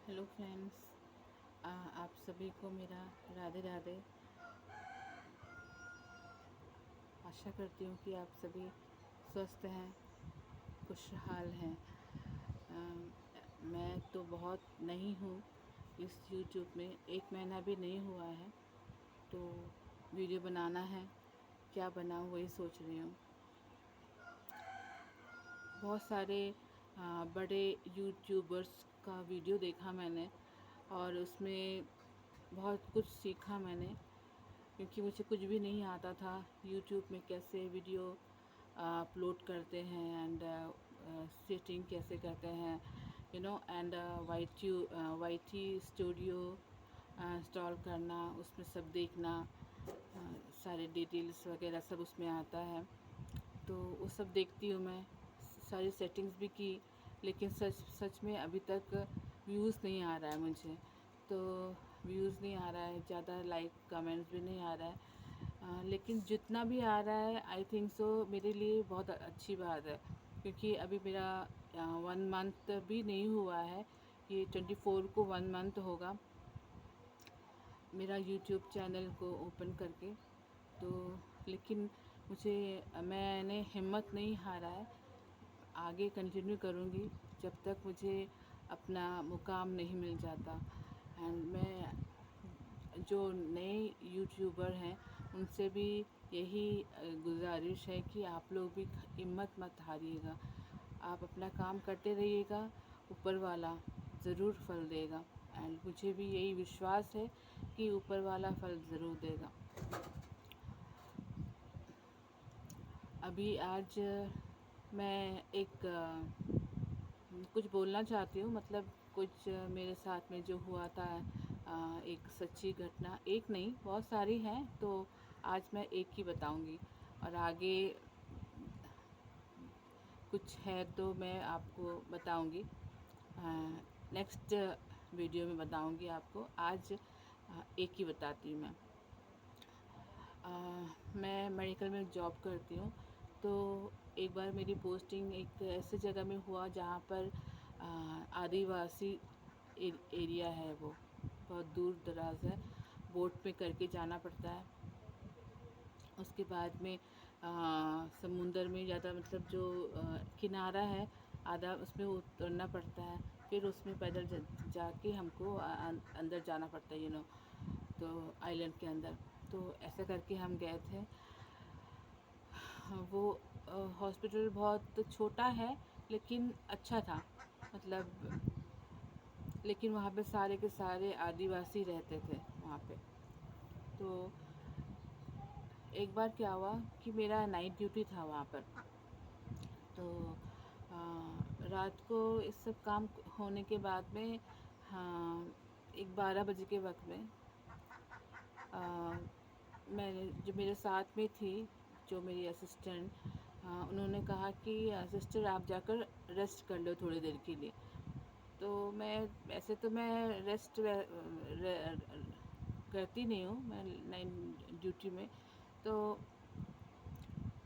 Hello friends, आप सभी को मेरा राधे राधे। आशा करती हूँ कि आप सभी स्वस्थ हैं, खुशहाल हैं। मैं तो बहुत नई हूँ इस यूट्यूब में, 1 महीना भी नहीं हुआ है, तो वीडियो बनाना है। क्या बनाऊँ वही सोच रही हूँ। बहुत सारे बड़े यूट्यूबर्स का वीडियो देखा मैंने और उसमें बहुत कुछ सीखा मैंने, क्योंकि मुझे कुछ भी नहीं आता था यूट्यूब में कैसे वीडियो अपलोड करते हैं एंड सेटिंग कैसे करते हैं, and Y T studio install करना, उसमें सब देखना, सारे डिटेल्स वगैरह सब उसमें आता है। तो वो सब देखती हूँ मैं, सारी सेटिंग्स भी की, लेकिन सच सच में अभी तक व्यूज़ नहीं आ रहा है मुझे। तो व्यूज़ नहीं आ रहा है, ज़्यादा लाइक कमेंट्स भी नहीं आ रहा है, लेकिन जितना भी आ रहा है आई थिंक सो मेरे लिए बहुत अच्छी बात है, क्योंकि अभी मेरा 1 मंथ भी नहीं हुआ है। ये 24 को 1 मंथ होगा मेरा यूट्यूब चैनल को ओपन करके। तो लेकिन मैंने हिम्मत नहीं हारा है, आगे कंटिन्यू करूँगी जब तक मुझे अपना मुकाम नहीं मिल जाता। एंड मैं जो नए यूट्यूबर हैं उनसे भी यही गुजारिश है कि आप लोग भी हिम्मत मत हारिएगा, आप अपना काम करते रहिएगा, ऊपर वाला ज़रूर फल देगा। एंड मुझे भी यही विश्वास है कि ऊपर वाला फल ज़रूर देगा। अभी आज मैं एक कुछ बोलना चाहती हूँ, मतलब कुछ मेरे साथ में जो हुआ था, एक सच्ची घटना, एक नहीं बहुत सारी हैं, तो आज मैं एक ही बताऊँगी और आगे कुछ है तो मैं आपको बताऊँगी, नेक्स्ट वीडियो में बताऊँगी आपको। आज एक ही बताती हूँ मैं। मैं मेडिकल में जॉब करती हूँ, तो एक बार मेरी पोस्टिंग एक ऐसे जगह में हुआ जहाँ पर आदिवासी एरिया है, वो बहुत दूर दराज है, बोट में करके जाना पड़ता है। उसके बाद में समुंदर में ज़्यादा, मतलब जो किनारा है आधा, उसमें उतरना पड़ता है, फिर उसमें पैदल जाके हमको अंदर जाना पड़ता है, तो आइलैंड के अंदर। तो ऐसा करके हम गए थे। वो हॉस्पिटल बहुत छोटा है लेकिन अच्छा था, मतलब लेकिन वहाँ पे सारे के सारे आदिवासी रहते थे वहाँ पे। तो एक बार क्या हुआ कि मेरा नाइट ड्यूटी था वहाँ पर। तो रात को इस सब काम होने के बाद में, हाँ, एक 12 बजे के वक्त में मैंने, जो मेरे साथ में थी, जो मेरी असिस्टेंट, उन्होंने कहा कि सिस्टर आप जाकर रेस्ट कर लो थोड़ी देर के लिए। तो मैं, वैसे तो मैं रेस्ट करती नहीं हूँ मैं नाइट ड्यूटी में। तो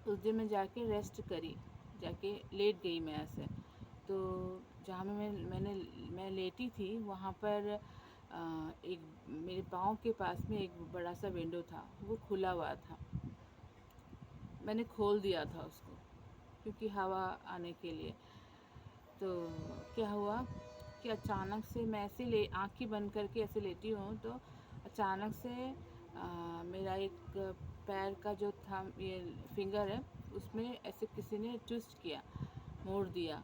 उस दिन मैं जाके रेस्ट करी, जाके लेट गई मैं ऐसे। तो जहाँ मैं लेटी थी वहाँ पर एक मेरे पाँव के पास में एक बड़ा सा विंडो था, वो खुला हुआ था। मैंने खोल दिया था उसको, क्योंकि हवा आने के लिए। तो क्या हुआ कि अचानक से मैं ऐसे ले आँखें बंद करके ऐसे लेटी हूँ, तो अचानक से मेरा एक पैर का जो थंब, ये फिंगर है, उसमें ऐसे किसी ने ट्विस्ट किया, मोड़ दिया।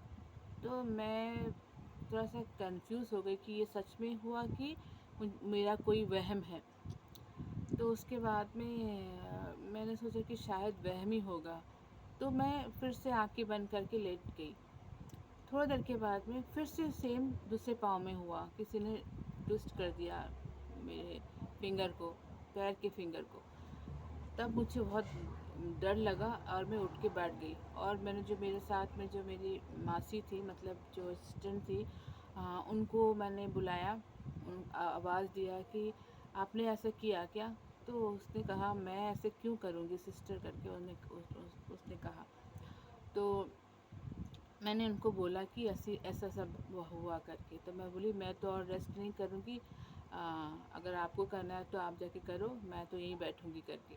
तो मैं थोड़ा सा कंफ्यूज हो गई कि ये सच में हुआ कि मेरा कोई वहम है। तो उसके बाद में मैंने सोचा कि शायद वहम ही होगा, तो मैं फिर से आंखें बंद करके लेट गई। थोड़ी देर के बाद में फिर से सेम दूसरे पाँव में हुआ, किसी ने ट्विस्ट कर दिया मेरे फिंगर को, पैर के फिंगर को। तब मुझे बहुत डर लगा और मैं उठ के बैठ गई, और मैंने, जो मेरे साथ में जो मेरी मासी थी, मतलब जो असिस्टेंट थी, उनको मैंने बुलाया, आवाज़ दिया कि आपने ऐसा किया क्या? तो उसने कहा मैं ऐसे क्यों करूँगी सिस्टर, करके उसने कहा। तो मैंने उनको बोला कि ऐसी ऐसा सब हुआ करके। तो मैं बोली मैं तो और रेस्ट नहीं करूँगी, अगर आपको करना है तो आप जाके करो, मैं तो यहीं बैठूँगी करके।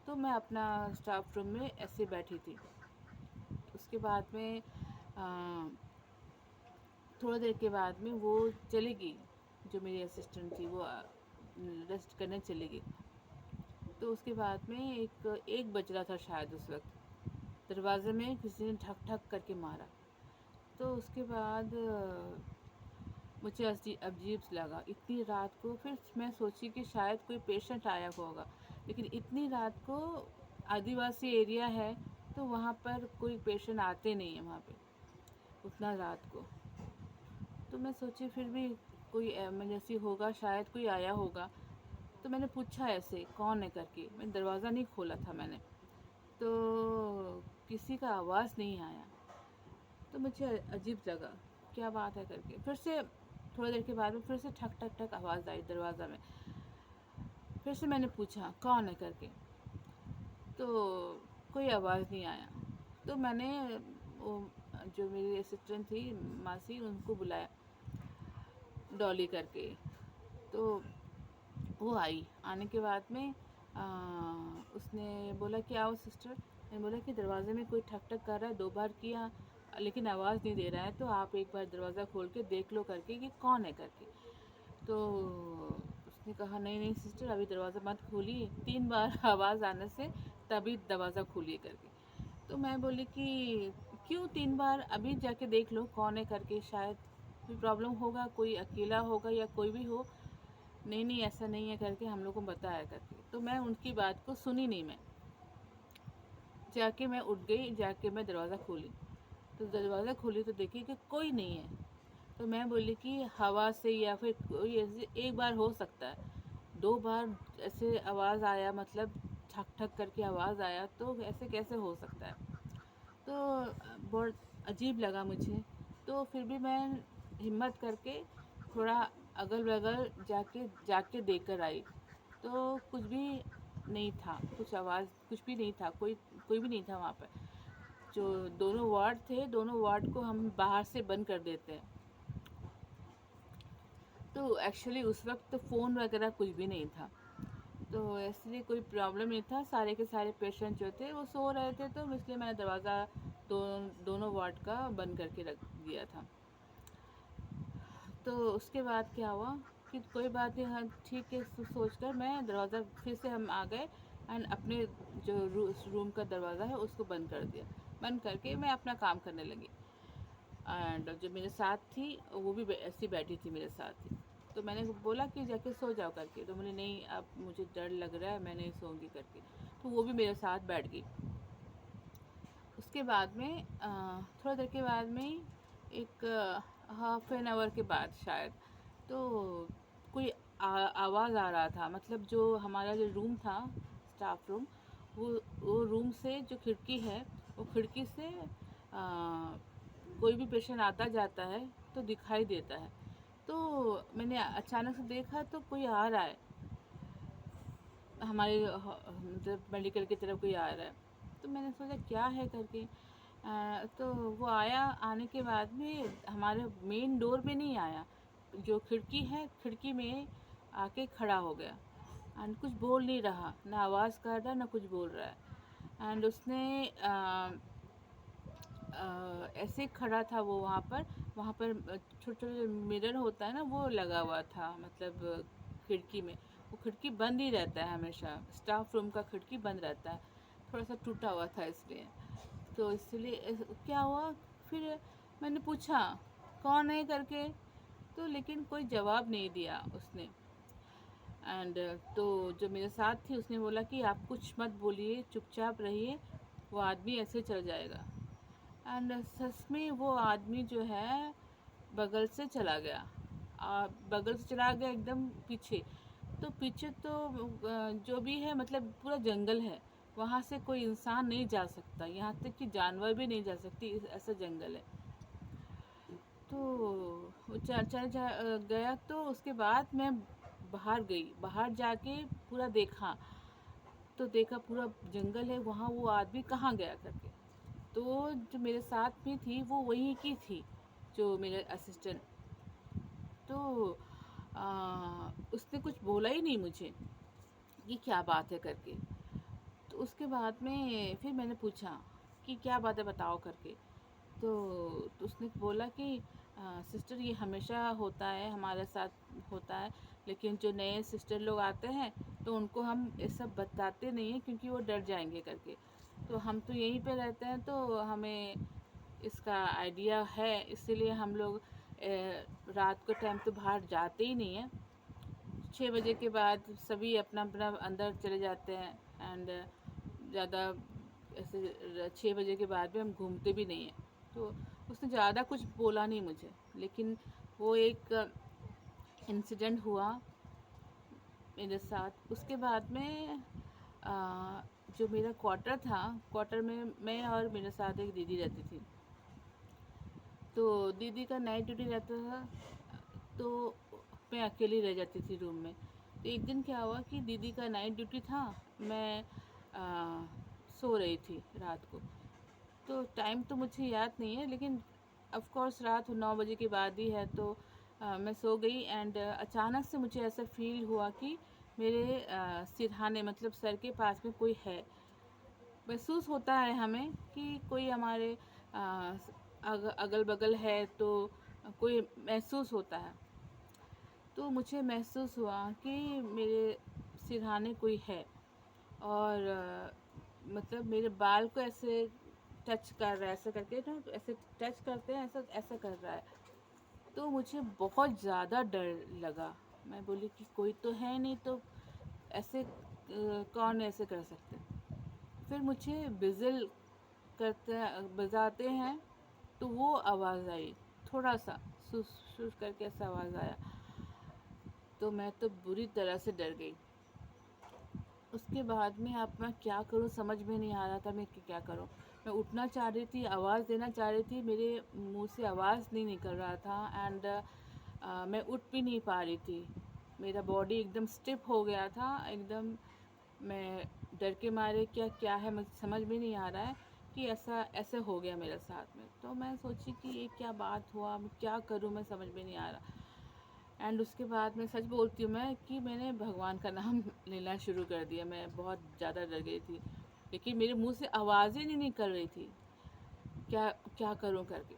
तो मैं अपना स्टाफ रूम में ऐसे बैठी थी। उसके बाद में थोड़ी देर के बाद में वो चली गई, जो मेरी असिस्टेंट थी वो रेस्ट करने चली गई। तो उसके बाद में एक बज रहा था शायद उस वक्त, दरवाज़े में किसी ने ठक ठक करके मारा। तो उसके बाद मुझे अजीब लगा इतनी रात को। फिर मैं सोची कि शायद कोई पेशेंट आया होगा, लेकिन इतनी रात को आदिवासी एरिया है तो वहाँ पर कोई पेशेंट आते नहीं है वहाँ पे उतना रात को। तो मैं सोची फिर भी कोई इमरजेंसी होगा, शायद कोई आया होगा। तो मैंने पूछा ऐसे कौन है करके, मैंने दरवाज़ा नहीं खोला था मैंने, तो किसी का आवाज़ नहीं आया। तो मुझे अजीब लगा क्या बात है करके। फिर से थोड़ी देर के बाद में फिर से ठक ठक ठक आवाज़ आई दरवाज़ा में। फिर से मैंने पूछा कौन है करके, तो कोई आवाज़ नहीं आया। तो मैंने वो जो मेरी असिस्टेंट थी मासी, उनको बुलाया डॉली करके। तो वो आई, आने के बाद में उसने बोला कि आओ सिस्टर। मैंने बोला कि दरवाज़े में कोई ठक ठक कर रहा है, 2 बार किया लेकिन आवाज़ नहीं दे रहा है, तो आप एक बार दरवाज़ा खोल के देख लो करके कि कौन है करके। तो उसने कहा नहीं नहीं सिस्टर, अभी दरवाज़ा मत खोलिए, 3 बार आवाज़ आने से तभी दरवाज़ा खोलिए करके। तो मैं बोली कि क्यों 3 बार, अभी जाके देख लो कौन है करके, शायद कोई प्रॉब्लम होगा, कोई अकेला होगा या कोई भी हो। नहीं नहीं ऐसा नहीं है करके हम लोग को बताया करके। तो मैं उनकी बात को सुनी नहीं, मैं जाके मैं उठ गई, जाके मैं दरवाज़ा खोली। तो दरवाज़ा खोली तो देखी कि कोई नहीं है। तो मैं बोली कि हवा से या फिर कोई ऐसे एक बार हो सकता है, 2 बार ऐसे आवाज़ आया, मतलब ठक ठक करके आवाज़ आया, तो ऐसे कैसे हो सकता है। तो बहुत अजीब लगा मुझे। तो फिर भी मैं हिम्मत करके थोड़ा अगल बगल जाके जाके देख कर आई। तो कुछ भी नहीं था, कुछ आवाज़ कुछ भी नहीं था, कोई कोई भी नहीं था वहाँ पर। जो दोनों वार्ड थे, दोनों वार्ड को हम बाहर से बंद कर देते हैं। तो एक्चुअली उस वक्त तो फ़ोन वगैरह कुछ भी नहीं था, तो इसलिए कोई प्रॉब्लम नहीं था। सारे के सारे पेशेंट जो थे वो सो रहे थे, तो इसलिए मैंने दरवाज़ा दोनों वार्ड का बंद करके रख दिया था। तो उसके बाद क्या हुआ कि कोई बात नहीं, हाँ ठीक है सोच कर मैं दरवाज़ा फिर से हम आ गए एंड अपने जो रूम का दरवाज़ा है उसको बंद कर दिया। बंद करके मैं अपना काम करने लगी। एंड जो मेरे साथ थी वो भी ऐसी बैठी थी मेरे साथ ही। तो मैंने बोला कि जाके सो जाओ करके, तो बोले नहीं अब मुझे डर लग रहा है, मैं नहीं सोऊंगी करके। तो वो भी मेरे साथ बैठ गई। उसके बाद में थोड़ा देर के बाद में एक हाफ एन आवर के बाद शायद, तो कोई आवाज़ आ रहा था, मतलब जो हमारा जो रूम था स्टाफ रूम, वो रूम से जो खिड़की है, वो खिड़की से कोई भी पेशेंट आता जाता है तो दिखाई देता है। तो मैंने अचानक से देखा तो कोई आ रहा है हमारे मतलब मेडिकल की तरफ, कोई आ रहा है। तो मैंने सोचा क्या है करके। तो वो आया, आने के बाद में हमारे मेन डोर पे नहीं आया, जो खिड़की है खिड़की में आके खड़ा हो गया। एंड कुछ बोल नहीं रहा, ना आवाज़ कर रहा ना कुछ बोल रहा है। एंड उसने ऐसे खड़ा था वो वहाँ पर छोटे छोटे मिरर होता है ना, वो लगा हुआ था, मतलब खिड़की में। वो खिड़की बंद ही रहता है हमेशा, स्टाफ रूम का खिड़की बंद रहता है, थोड़ा सा टूटा हुआ था इसलिए। तो इसलिए क्या हुआ, फिर मैंने पूछा कौन है करके, तो लेकिन कोई जवाब नहीं दिया उसने। एंड तो जो मेरे साथ थी उसने बोला कि आप कुछ मत बोलिए, चुपचाप रहिए, वो आदमी ऐसे चल जाएगा। एंड सच में वो आदमी जो है बगल से चला गया, बगल से चला गया एकदम पीछे। तो पीछे तो जो भी है, मतलब पूरा जंगल है, वहाँ से कोई इंसान नहीं जा सकता, यहाँ तक कि जानवर भी नहीं जा सकती, ऐसा जंगल है। तो वो गया। तो उसके बाद मैं बाहर गई, बाहर जाके पूरा देखा, तो देखा पूरा जंगल है, वहाँ वो आदमी कहाँ गया करके। तो जो मेरे साथ में थी वो वहीं की थी, जो मेरे असिस्टेंट। तो उसने कुछ बोला ही नहीं मुझे कि क्या बात है करके। तो उसके बाद में फिर मैंने पूछा कि क्या बात है बताओ करके। तो उसने बोला कि सिस्टर ये हमेशा होता है, हमारे साथ होता है, लेकिन जो नए सिस्टर लोग आते हैं तो उनको हम ये सब बताते नहीं हैं क्योंकि वो डर जाएंगे करके। तो हम तो यहीं पे रहते हैं तो हमें इसका आइडिया है, इसीलिए हम लोग रात के टाइम तो बाहर जाते ही नहीं हैं। 6 बजे के बाद सभी अपना अपना अंदर चले जाते हैं। एंड ज़्यादा ऐसे 6 बजे के बाद भी हम घूमते भी नहीं हैं। तो उसने ज़्यादा कुछ बोला नहीं मुझे, लेकिन वो एक इंसिडेंट हुआ मेरे साथ। उसके बाद में जो मेरा क्वार्टर था, क्वार्टर में मैं और मेरे साथ एक दीदी रहती थी। तो दीदी का नाइट ड्यूटी रहता था, तो मैं अकेली रह जाती थी रूम में। तो एक दिन क्या हुआ कि दीदी का नाइट ड्यूटी था, मैं सो रही थी रात को। तो टाइम तो मुझे याद नहीं है, लेकिन ऑफ कोर्स रात 9 बजे के बाद ही है। तो मैं सो गई एंड अचानक से मुझे ऐसा फील हुआ कि मेरे सिरहाने मतलब सर के पास में कोई है। महसूस होता है हमें कि कोई हमारे अगल बगल है, तो कोई महसूस होता है। तो मुझे महसूस हुआ कि मेरे सिरहाने कोई है, और मतलब मेरे बाल को ऐसे टच कर रहा है, ऐसा करके ना, ऐसे टच करते हैं, ऐसा ऐसा कर रहा है। तो मुझे बहुत ज़्यादा डर लगा। मैं बोली कि कोई तो है नहीं, तो ऐसे कौन ऐसे कर सकते। फिर मुझे बिज़ल करते बजाते हैं तो वो आवाज़ आई, थोड़ा सा सुस सुस करके ऐसा आवाज़ आया। तो मैं तो बुरी तरह से डर गई। उसके बाद में अब मैं क्या करूं समझ में नहीं आ रहा था, मैं क्या करूं। मैं उठना चाह रही थी, आवाज़ देना चाह रही थी, मेरे मुंह से आवाज़ नहीं निकल रहा था। एंड मैं उठ भी नहीं पा रही थी। मेरा बॉडी एकदम स्टिफ हो गया था एकदम। मैं डर के मारे क्या क्या है मुझे समझ में नहीं आ रहा है कि ऐसा ऐसे हो गया मेरे साथ में। तो मैं सोची कि ये क्या बात हुआ, मैं क्या करूं, मैं समझ में नहीं आ रहा। एंड उसके बाद मैं सच बोलती हूँ मैं कि मैंने भगवान का नाम लेना शुरू कर दिया। मैं बहुत ज़्यादा डर गई थी, लेकिन मेरे मुंह से आवाज़ ही नहीं निकल रही थी, क्या क्या करूँ करके।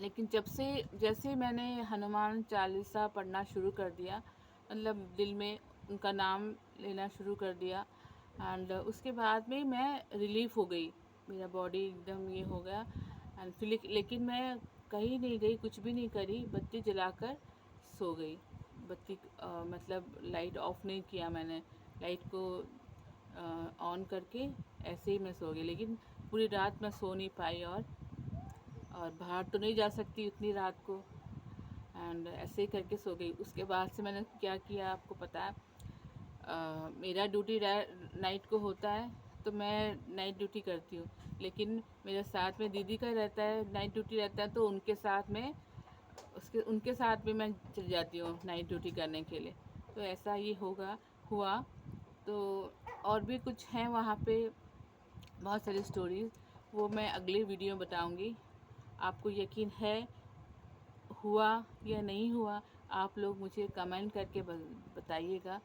लेकिन जब से जैसे मैंने हनुमान चालीसा पढ़ना शुरू कर दिया, मतलब दिल में उनका नाम लेना शुरू कर दिया, एंड उसके बाद में मैं रिलीफ हो गई। मेरा बॉडी एकदम ये हो गया। एंड फिर लेकिन मैं कहीं नहीं गई, कुछ भी नहीं करी, बत्ती जलाकर सो गई। बत्ती मतलब लाइट ऑफ नहीं किया मैंने, लाइट को ऑन करके ऐसे ही मैं सो गई। लेकिन पूरी रात मैं सो नहीं पाई, और बाहर तो नहीं जा सकती उतनी रात को। एंड ऐसे ही करके सो गई। उसके बाद से मैंने क्या किया आपको पता है, मेरा ड्यूटी नाइट को होता है, तो मैं नाइट ड्यूटी करती हूँ। लेकिन मेरे साथ में दीदी का रहता है, नाइट ड्यूटी रहता है, तो उनके साथ भी मैं चली जाती हूँ नाइट ड्यूटी करने के लिए। तो ऐसा ही हुआ। तो और भी कुछ हैं वहाँ पे, बहुत सारी स्टोरीज़, वो मैं अगले वीडियो में बताऊँगी। आपको यकीन है हुआ या नहीं हुआ, आप लोग मुझे कमेंट करके बताइएगा।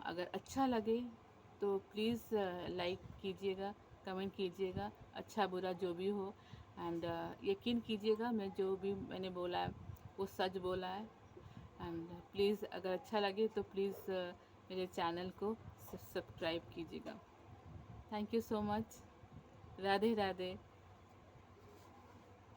अगर अच्छा लगे तो प्लीज़ लाइक कीजिएगा, कमेंट कीजिएगा, अच्छा बुरा जो भी हो। एंड यकीन कीजिएगा मैं जो भी मैंने बोला है वो सच बोला है। एंड प्लीज़ अगर अच्छा लगे तो प्लीज़ मेरे चैनल को सब्सक्राइब कीजिएगा। Thank you so much. Radhe Radhe.